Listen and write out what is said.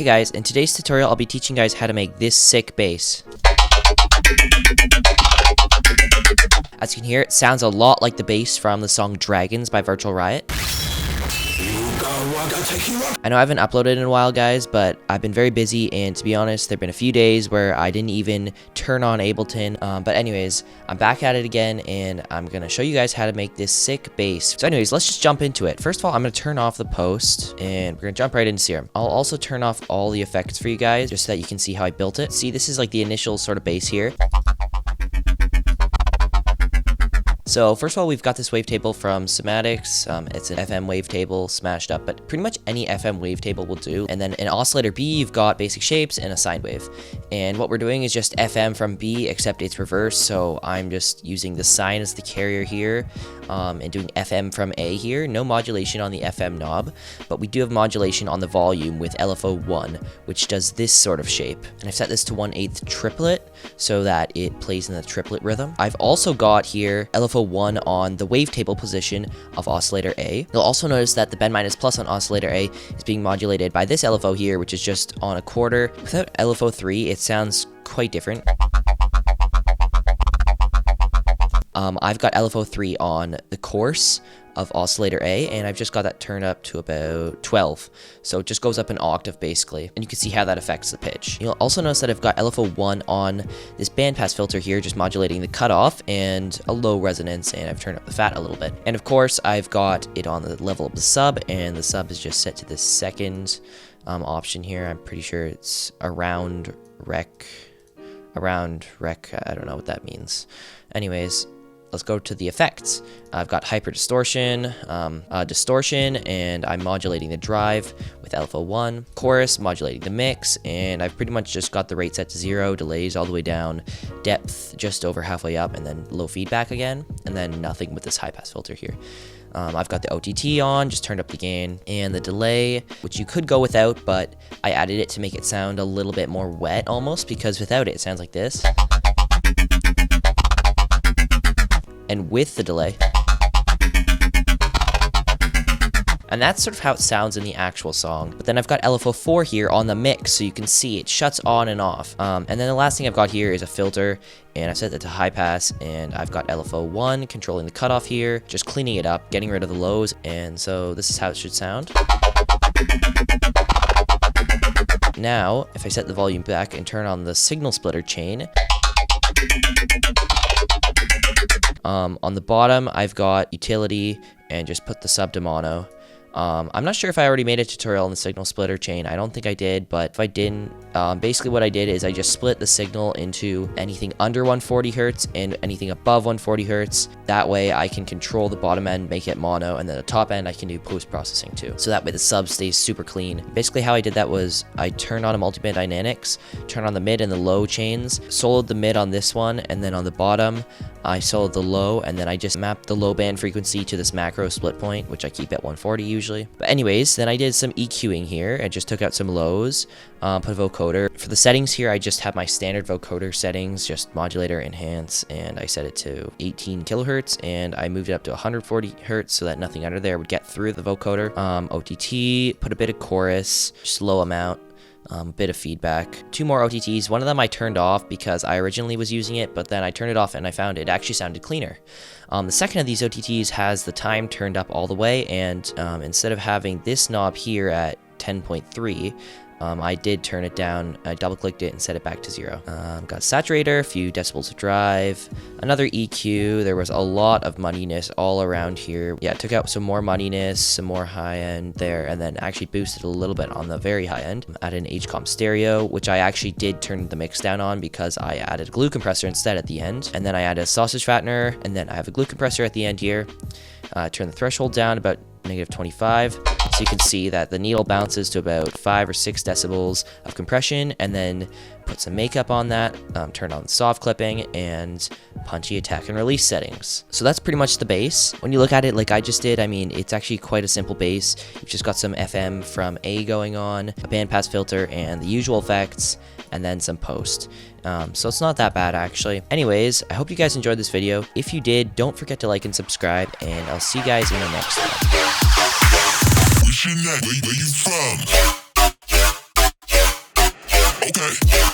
Hey guys, in today's tutorial I'll be teaching you guys how to make this sick bass. As you can hear, it sounds a lot like the bass from the song Dragons by Virtual Riot. I know I haven't uploaded in a while, guys, but I've been very busy, and to be honest, there have been a few days where I didn't even turn on Ableton. But anyways, I'm back at it again, and I'm going to show you guys how to make this sick bass. So anyways, let's just jump into it. First of all, I'm going to turn off the post, and we're going to jump right into Serum. I'll also turn off all the effects for you guys, just so that you can see how I built it. See, this is like the initial sort of bass here. So first of all, we've got this wavetable from Somatics. It's an FM wavetable smashed up, but pretty much any FM wavetable will do. And then in oscillator B, you've got basic shapes and a sine wave. And what we're doing is just FM from B, except it's reversed. So I'm just using the sine as the carrier here, and doing FM from A here. No modulation on the FM knob, but we do have modulation on the volume with LFO1, which does this sort of shape. And I've set this to 1/8 triplet so that it plays in the triplet rhythm. I've also got here LFO1 on the wavetable position of oscillator A. You'll also notice that the bend minus plus on oscillator A is being modulated by this LFO here, which is just on a quarter. Without LFO3, it sounds quite different. I've got LFO3 on the course of oscillator A, and I've just got that turned up to about 12. So it just goes up an octave basically, and you can see how that affects the pitch. You'll also notice that I've got LFO1 on this bandpass filter here, just modulating the cutoff and a low resonance, and I've turned up the fat a little bit. And of course, I've got it on the level of the sub, and the sub is just set to the second option here. I'm pretty sure it's around rec. I don't know what that means. Anyways, let's go to the effects. I've got hyper distortion, distortion, and I'm modulating the drive with LFO1, chorus, modulating the mix, and I've pretty much just got the rate set to 0, delays all the way down, depth just over halfway up, and then low feedback again, and then nothing with this high pass filter here. I've got the OTT on, just turned up the gain, and the delay, which you could go without, but I added it to make it sound a little bit more wet almost, because without it, it sounds like this. And with the delay. And that's sort of how it sounds in the actual song. But then I've got LFO4 here on the mix, so you can see it shuts on and off. And then the last thing I've got here is a filter, and I set that to high pass, and I've got LFO1 controlling the cutoff here, just cleaning it up, getting rid of the lows, and so this is how it should sound. Now, if I set the volume back and turn on the signal splitter chain, on the bottom, I've got utility and just put the sub to mono. I'm not sure if I already made a tutorial on the signal splitter chain. I don't think I did, but if I didn't, basically what I did is I just split the signal into anything under 140 Hertz and anything above 140 Hertz. That way I can control the bottom end, make it mono, and then the top end I can do post-processing too. So that way the sub stays super clean. Basically how I did that was I turned on a multiband dynamics, turned on the mid and the low chains, soloed the mid on this one, and then on the bottom, I soloed the low, and then I just mapped the low band frequency to this macro split point, which I keep at 140 usually. But anyways, then I did some EQing here. I just took out some lows, put a vocoder. For the settings here, I just have my standard vocoder settings, just modulator, enhance, and I set it to 18 kilohertz, and I moved it up to 140 hertz so that nothing under there would get through the vocoder. OTT, put a bit of chorus, just low amount. Bit of feedback. 2 more OTTs. One of them I turned off because I originally was using it, but then I turned it off and I found it actually sounded cleaner. The second of these OTTs has the time turned up all the way, and instead of having this knob here at 10.3, I did turn it down. I double clicked it and set it back to 0. Got saturator, a few decibels of drive, another EQ. There was a lot of muddiness all around here. Yeah, took out some more muddiness, some more high end there, and then actually boosted a little bit on the very high end. Added an HCOM stereo, which I actually did turn the mix down on because I added a glue compressor instead at the end. And then I added a sausage fattener, and then I have a glue compressor at the end here. Turn the threshold down about -25. So you can see that the needle bounces to about 5 or 6 decibels of compression, and then put some makeup on that, turn on soft clipping, and punchy attack and release settings. So that's pretty much the bass. When you look at it like I just did, I mean, it's actually quite a simple bass. You've just got some FM from A going on, a bandpass filter, and the usual effects, and then some post. So it's not that bad actually. Anyways, I hope you guys enjoyed this video. If you did, don't forget to like and subscribe, and I'll see you guys in the next one. Where you from? Bye.